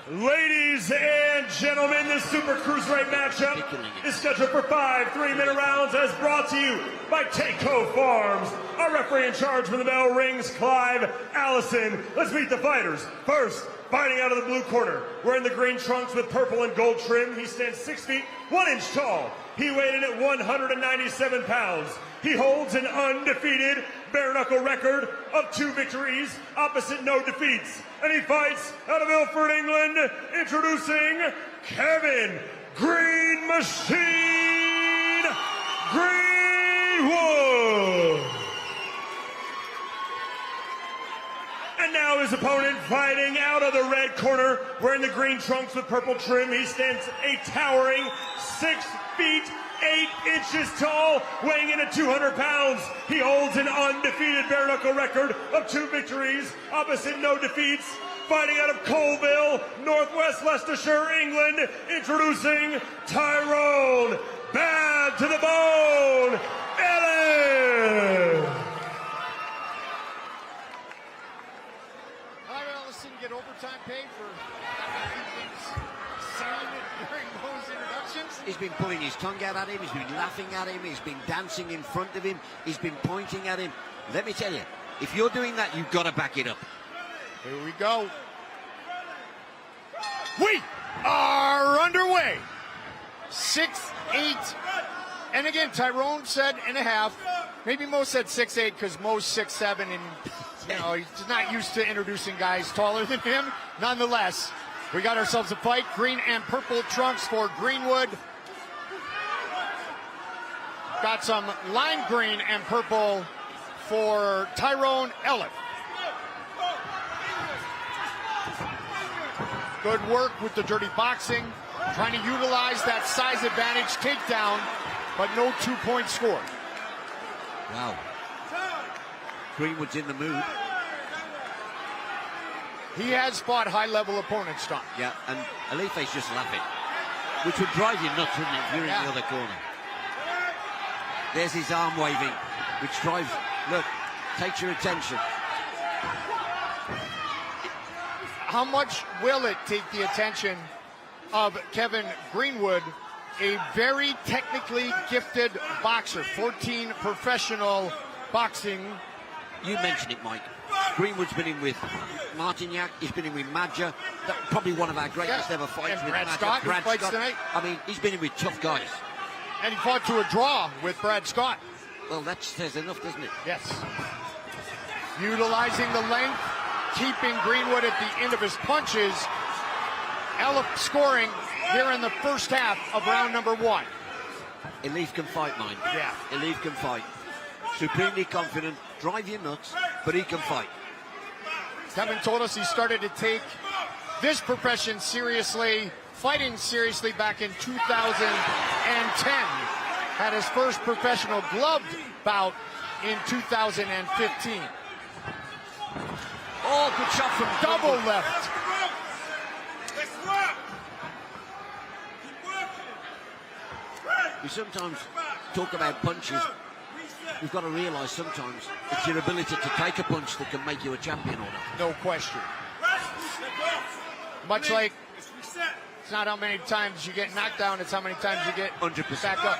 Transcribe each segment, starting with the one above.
Ladies and gentlemen, this Super Cruiserweight matchup is scheduled for 5 3-minute rounds as brought to you by Takeo Farms. Our referee in charge from the bell rings, Clive Allison. Let's meet the fighters. First, fighting out of the blue corner, wearing the green trunks with purple and gold trim. He stands 6 feet, 1 inch tall. He weighed in at 197 pounds. He holds an undefeated bare-knuckle record of 2 victories, opposite no defeats. And he fights out of Ilford, England, introducing Kevin Green Machine Greenwood. And now his opponent fighting out of the red corner, wearing the green trunks with purple trim. He stands a towering 6 feet, 8 inches tall, weighing in at 200 pounds. He holds an undefeated bare-knuckle record of 2 victories, opposite no defeats. Fighting out of Colville, Northwest Leicestershire, England, introducing Tyrone, bad to the bone, Eliffe. Get overtime paid for things seen during those introductions. He's been pulling his tongue out at him, he's been laughing at him, he's been dancing in front of him, he's been pointing at him. Let me tell you, if you're doing that, you've got to back it up. Here we go. We are underway. 6'8", and again, Tyrone said and a half. Maybe Mo said 6'8" because Mo's 6'7", and you know, he's not used to introducing guys taller than him. Nonetheless, we got ourselves a fight. Green and purple trunks for Greenwood. Got some lime green and purple for Tyrone Eliffe. Good work with the dirty boxing. Trying to utilize that size advantage takedown, but no 2-point score. Wow. Greenwood's in the mood. He has fought high-level opponents, Tom. Yeah, and Eliffe's just laughing, which would drive you nuts, wouldn't it, if you're in the other corner. There's his arm waving, which drives, look, takes your attention. How much will it take the attention of Kevin Greenwood, a very technically gifted boxer, 14 professional boxing? You mentioned it, Mike. Greenwood's been in with Martignac, he's been in with Madja, probably one of our greatest ever fights with Brad Madja. Scott, who fights tonight. I mean, he's been in with tough guys. And he fought to a draw with Brad Scott. Well, that says enough, doesn't it? Yes. Utilizing the length, keeping Greenwood at the end of his punches. Eliffe scoring here in the first half of round number 1. Eliffe can fight, Mike. Yeah. Eliffe can fight. Supremely confident, drive you nuts, but he can fight. Kevin told us he started to take this profession seriously, fighting seriously back in 2010. Had his first professional gloved bout in 2015. Oh, good shot from double left. We sometimes talk about punches. We've got to realise sometimes it's your ability to take a punch that can make you a champion or not. No question. Much like it's not how many times you get knocked down, it's how many times you get 100%. back up.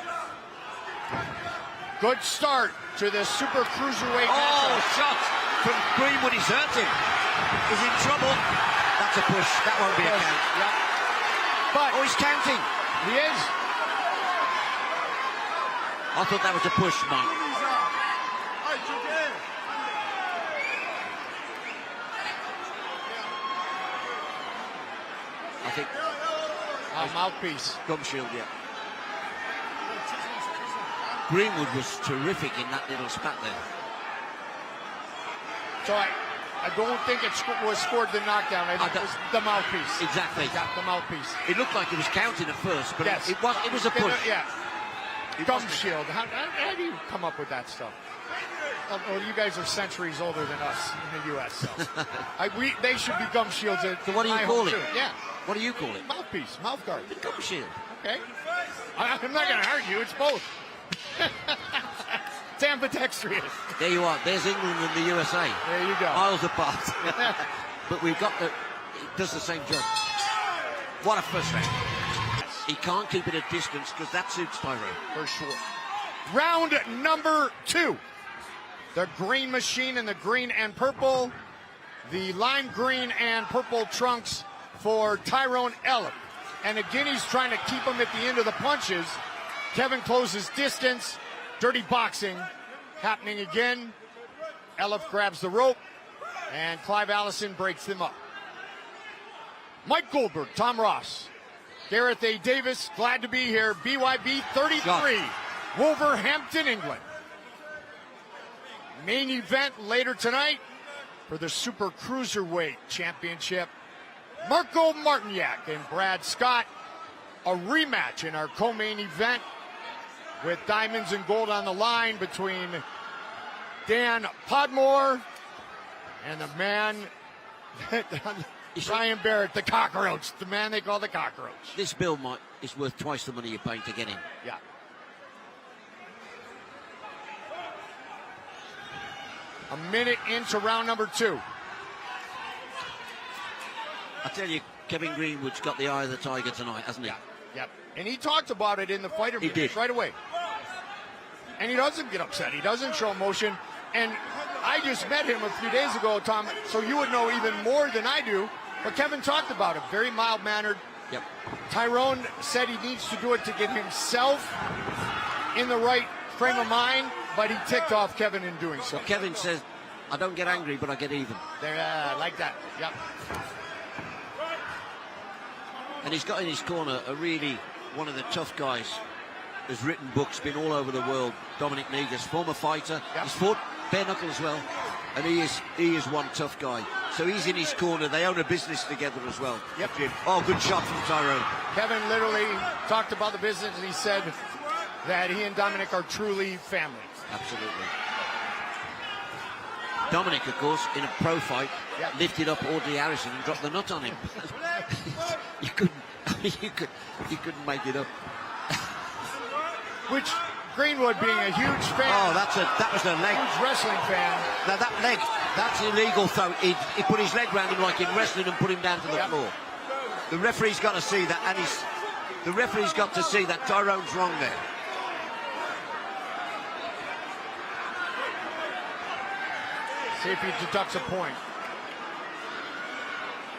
Good start to this Super Cruiserweight matchup. Oh, shot from Greenwood, he's hurt him. He's in trouble. That's a push. That won't be a count. Yeah. But oh, he's counting. He is. I thought that was a push, Mike. I think mouthpiece. Gum shield, yeah. Greenwood was terrific in that little spat there. So I don't think it was scored the knockdown. I think it was the mouthpiece. Exactly. Yeah, the mouthpiece. It looked like it was counting at first, but yes. it was a push. Yeah. Gum shield. How do you come up with that stuff? Well, you guys are centuries older than us in the U.S. So. They should be gum shields. So what do you call it? Yeah. What do you call it? Mouthpiece, mouth guard. The gum shield. Okay. I'm not going to argue. It's both. It's ambidextrous. There you are. There's England and the USA. There you go. Miles apart. But we've got the... It does the same job. What a first round. He can't keep it at distance because that suits Tyrone. For sure. Round number 2. The green machine in the green and purple. The lime green and purple trunks for Tyrone Eliffe. And again, he's trying to keep him at the end of the punches. Kevin closes distance. Dirty boxing happening again. Eliffe grabs the rope, and Clive Allison breaks them up. Mike Goldberg, Tom Ross, Gareth A. Davis, glad to be here. BYB 33, Wolverhampton, England. Main event later tonight for the Super Cruiserweight Championship. Marco Martignac and Brad Scott. A rematch in our co-main event with diamonds and gold on the line between Dan Podmore and the man, Ryan Barrett, the cockroach, the man they call the cockroach. This bill is worth twice the money you're paying to get in. Yeah. A minute into round number 2. I tell you, Kevin Greenwood's got the eye of the tiger tonight, hasn't he? Yep. And he talked about it in the fighter meeting right away. And he doesn't get upset. He doesn't show emotion. And I just met him a few days ago, Tom, so you would know even more than I do. But Kevin talked about it. Very mild-mannered. Yep. Tyrone said he needs to do it to get himself in the right frame of mind, but he ticked off Kevin in doing so. Well, Kevin says, I don't get angry, but I get even. There, like that. Yep. And he's got in his corner one of the tough guys. Has written books, been all over the world. Dominic Negus, former fighter. Yep. He's fought bare knuckle as well, and he is one tough guy. So he's in his corner. They own a business together as well. Yep. Oh, good shot from Tyrone. Kevin literally talked about the business, and he said that he and Dominic are truly family. Absolutely. Dominic, of course, in a pro fight, lifted up Audley Harrison and dropped the nut on him. you couldn't make it up. Which Greenwood, being a huge fan. Oh, that was a leg. Huge wrestling fan. Now that leg, that's illegal. Though he put his leg round him like in wrestling and put him down to the floor. The referee's got to see that, and the referee's got to see that Tyrone's wrong there. See if he deducts a point.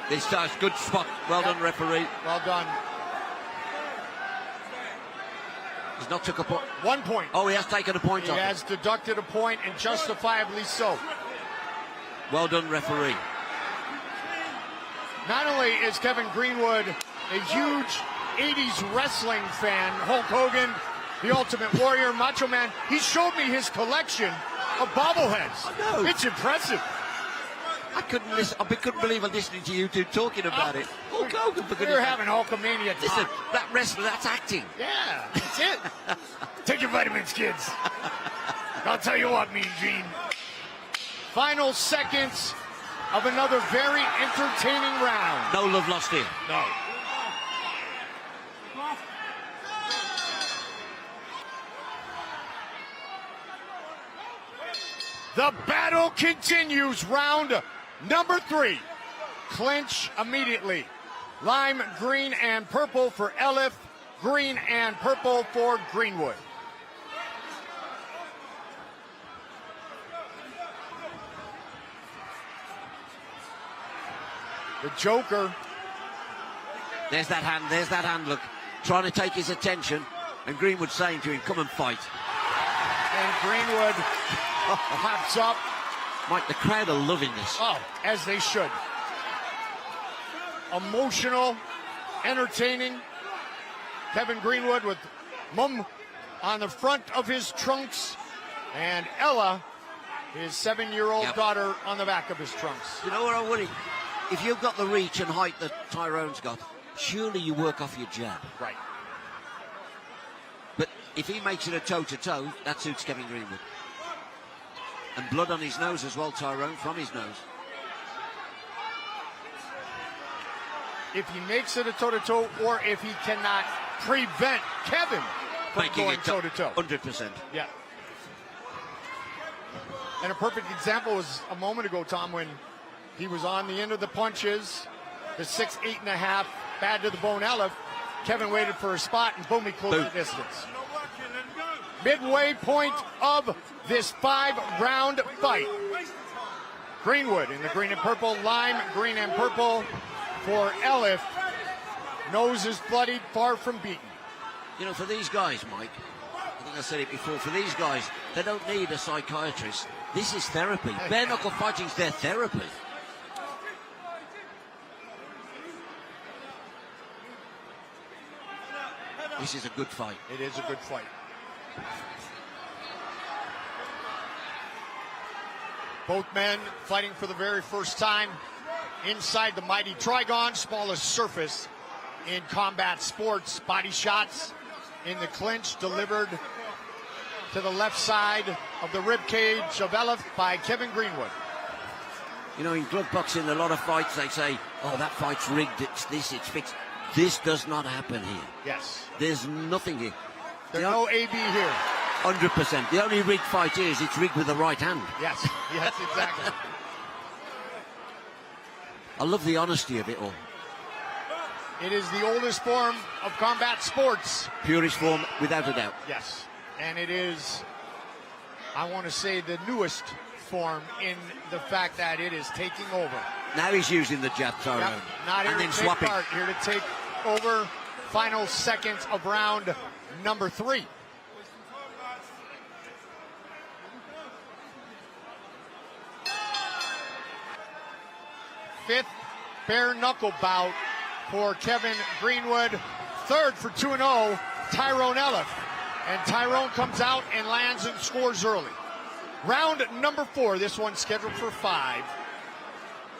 This starts good spot. Well done, referee. Well done. He's not took a point. 1 point. Oh, he has taken a point off. He has deducted a point, and justifiably so. Well done, referee. Not only is Kevin Greenwood a huge 80s wrestling fan, Hulk Hogan, The Ultimate Warrior, Macho Man, he showed me his collection of bobbleheads. I know. It's impressive. I couldn't believe I'm listening to you two talking about it. Hulk Hogan, for goodness We're sake. having Hulkamania time. Listen, that wrestler, that's acting. Yeah, that's it. Take your vitamins, kids. I'll tell you what, Mean Gene. Final seconds of another very entertaining round. No love lost here. No. The battle continues. Round number 3. Clinch immediately. Lime green and purple for Eliffe. Green and purple for Greenwood. The Joker. There's that hand, look. Trying to take his attention. And Greenwood saying to him, come and fight. And Greenwood pops up. Mike, the crowd are loving this. Oh, as they should. Emotional, entertaining. Kevin Greenwood with Mum on the front of his trunks. And Ella, his 7-year-old daughter, on the back of his trunks. You know what I worry? If you've got the reach and height that Tyrone's got, surely you work off your jab. Right. But if he makes it a toe-to-toe, that suits Kevin Greenwood. And blood on his nose as well, Tyrone, from his nose. If he makes it a toe-to-toe, or if he cannot prevent Kevin from Making going it toe-to-toe. 100%. Yeah. And a perfect example was a moment ago, Tom, when he was on the end of the punches, the 6'8.5" bad to the bone Eliffe. Kevin waited for a spot, and boom, he closed the distance. Midway point of this 5-round fight. Greenwood in the green and purple, lime, green and purple for Eliffe. Nose is bloodied, far from beaten. You know, for these guys, Mike, I think I said it before, for these guys, they don't need a psychiatrist. This is therapy. Bare knuckle fighting's their therapy. This is a good fight. It is a good fight. Both men fighting for the very first time inside the mighty Trigon, smallest surface in combat sports. Body shots in the clinch delivered to the left side of the rib cage of Eliffe by Kevin Greenwood. You know, in glove boxing, a lot of fights, they say, oh, that fight's rigged, it's this, it's fixed. This does not happen here. Yes. There's nothing here. There's no AB here. 100%. The only rigged fight is it's rigged with the right hand. Yes, yes, exactly. I love the honesty of it all. It is the oldest form of combat sports. Purest form, without a doubt. Yes. And it is, I want to say, the newest form in the fact that it is taking over. Now he's using the jab, Tyrone. Yep. Not here and to then take swapping. part, here to take over. Final seconds of round number 3. Fifth bare knuckle bout for Kevin Greenwood. Third for 2-0, Tyrone Eliffe. And Tyrone comes out and lands and scores early. Round number 4, this one scheduled for 5.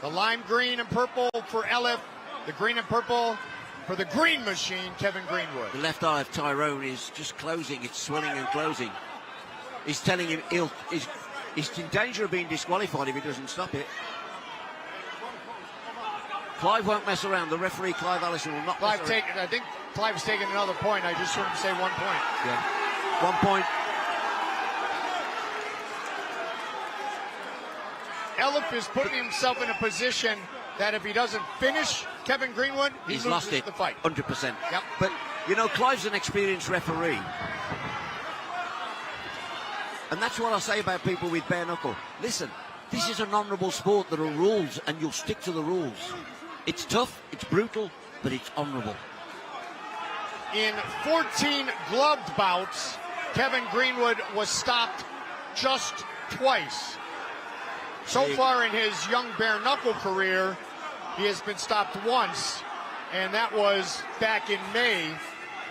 The lime green and purple for Eliffe, the green and purple for the green machine, Kevin Greenwood. The left eye of Tyrone is just closing, it's swelling and closing. He's telling him he's in danger of being disqualified if he doesn't stop it. Clive won't mess around. The referee, Clive Allison, will not mess around. I think Clive's taking another point. I just heard him say 1 point. Yeah. 1 point. Eliffe is putting himself in a position that if he doesn't finish Kevin Greenwood, he's loses lost it. The fight. 100%. Yep. But, you know, Clive's an experienced referee. And that's what I say about people with bare knuckle. Listen, this is an honourable sport. There are rules, and you'll stick to the rules. It's tough, it's brutal, but it's honourable. In 14 gloved bouts, Kevin Greenwood was stopped just twice. So far in his young bare knuckle career, he has been stopped once, and that was back in May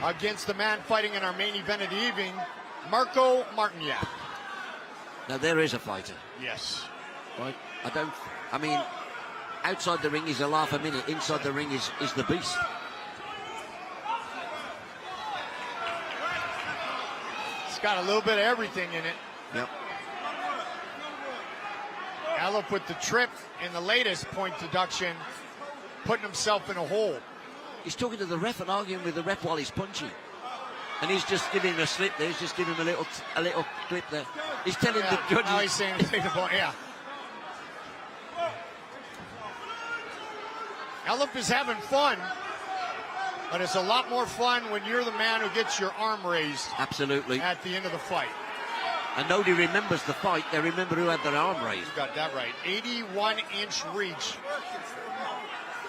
against the man fighting in our main event of the evening, Marco Martignac. Now there is a fighter. Yes. Right? I mean, outside the ring is a laugh a minute, inside the ring is the beast. It's got a little bit of everything in it. Yep. Eliffe with the trip in the latest point deduction, putting himself in a hole. He's talking to the ref and arguing with the ref while he's punching. And he's just giving him a slip there. He's just giving him a little clip there. He's telling the judge. Now he's saying take the point, yeah. Eliffe is having fun, but it's a lot more fun when you're the man who gets your arm raised. Absolutely. At the end of the fight. And nobody remembers the fight. They remember who had their arm raised. You got that right. 81-inch reach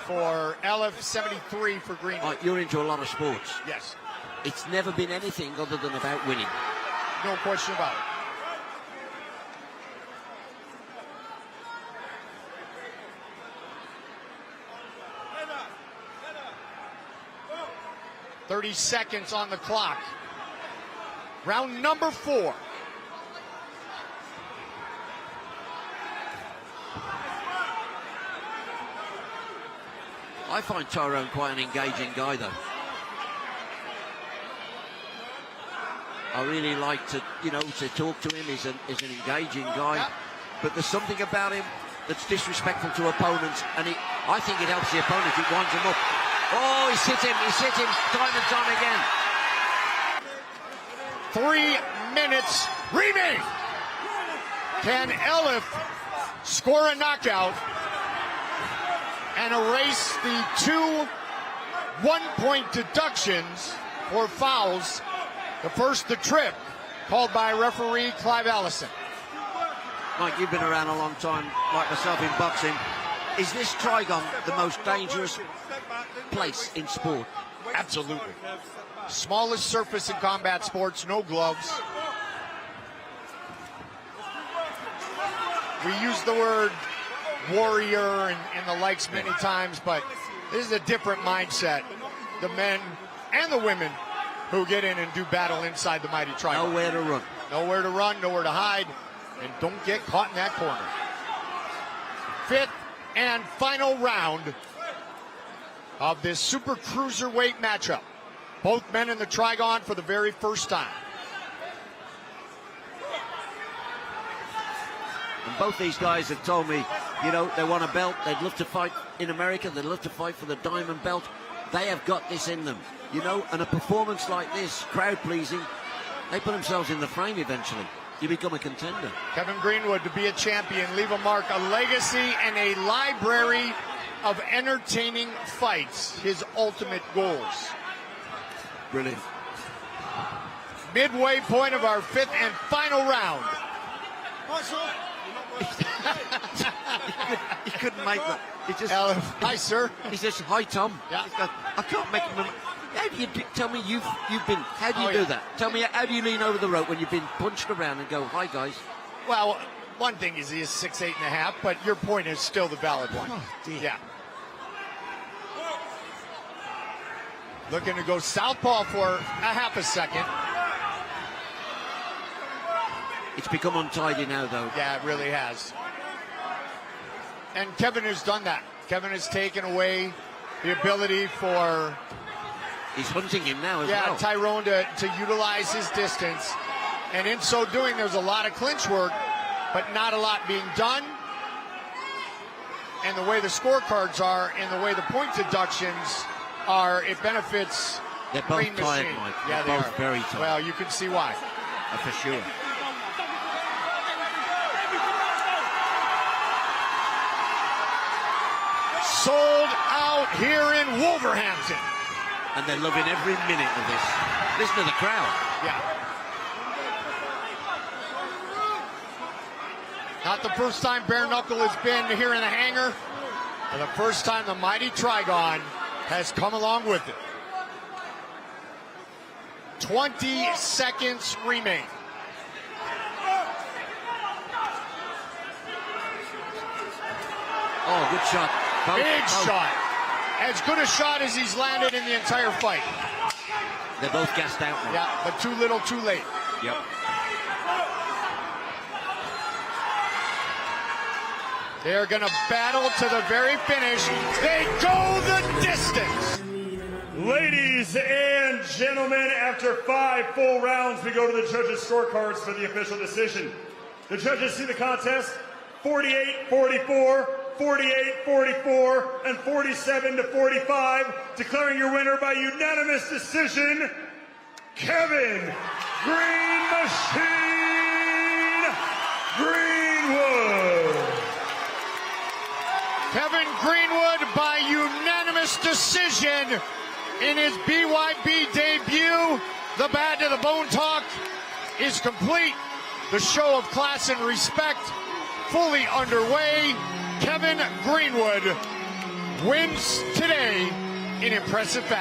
for Eliffe, 73 for Greenwood. Right, you're into a lot of sports. Yes. It's never been anything other than about winning. No question about it. .30 seconds on the clock. Round number 4. I find Tyrone quite an engaging guy, though. I really like to talk to him. He's an engaging guy. Yep. But there's something about him that's disrespectful to opponents, and I think it helps the opponent. It winds him up. Oh, he's hit him time and time again. 3 minutes remain. Can Eliffe score a knockout and erase the 2 1-point deductions for fouls. The first, the trip, called by referee Clive Allison. Mike, you've been around a long time, like myself in boxing. Is this Tyrone the most dangerous place in sport? Absolutely. Smallest surface in combat sports, no gloves. We use the word warrior and the likes many times, but this is a different mindset. The men and the women who get in and do battle inside the mighty Tyrone. Nowhere to run. Nowhere to run, nowhere to hide, and don't get caught in that corner. Fifth and final round of this super cruiserweight matchup. Both men in the Trygon for the very first time. And both these guys have told me, you know, they want a belt. They'd love to fight in America. They'd love to fight for the diamond belt. They have got this in them, you know, and a performance like this, crowd-pleasing, they put themselves in the frame eventually. You become a contender. Kevin Greenwood to be a champion, leave a mark, a legacy, and a library of entertaining fights. His ultimate goals. Brilliant. Midway point of our fifth and final round. He couldn't make that. He just, Eliffe, hi, sir. he says, hi, Tom. Yeah. I can't make him. How do you tell me you've been? How do you do that? Tell me, how do you lean over the rope when you've been punched around and go, hi, guys? Well, one thing is he is 6'8.5", but your point is still the valid one. Oh, dear. Yeah. Looking to go southpaw for a half a second. It's become untidy now, though. Yeah, it really has. And Kevin has done that. Kevin has taken away the ability for He's hunting him now as well. Tyrone to utilize his distance. And in so doing, there's a lot of clinch work, but not a lot being done. And the way the scorecards are and the way the point deductions are, it benefits They're both Green tired, Machine. Mike. Yeah, They're they both are. very tired. Well, you can see why. For sure. Sold out here in Wolverhampton. And they're loving every minute of this. Listen to the crowd. Yeah. Not the first time Bare Knuckle has been here in the hangar, but the first time the mighty Trygon has come along with it. 20 seconds remain. Oh, good shot. Big shot. As good a shot as he's landed in the entire fight. They're both gassed out now. Yeah, but too little, too late. Yep. They're going to battle to the very finish. They go the distance. Ladies and gentlemen, after 5 full rounds, we go to the judges' scorecards for the official decision. The judges see the contest 48-44, 48-44, and 47-45, declaring your winner by unanimous decision, Kevin Green Machine Greenwood. Kevin Greenwood by unanimous decision in his BYB debut. The bad to the bone talk is complete. The show of class and respect fully underway. Kevin Greenwood wins today in impressive fashion.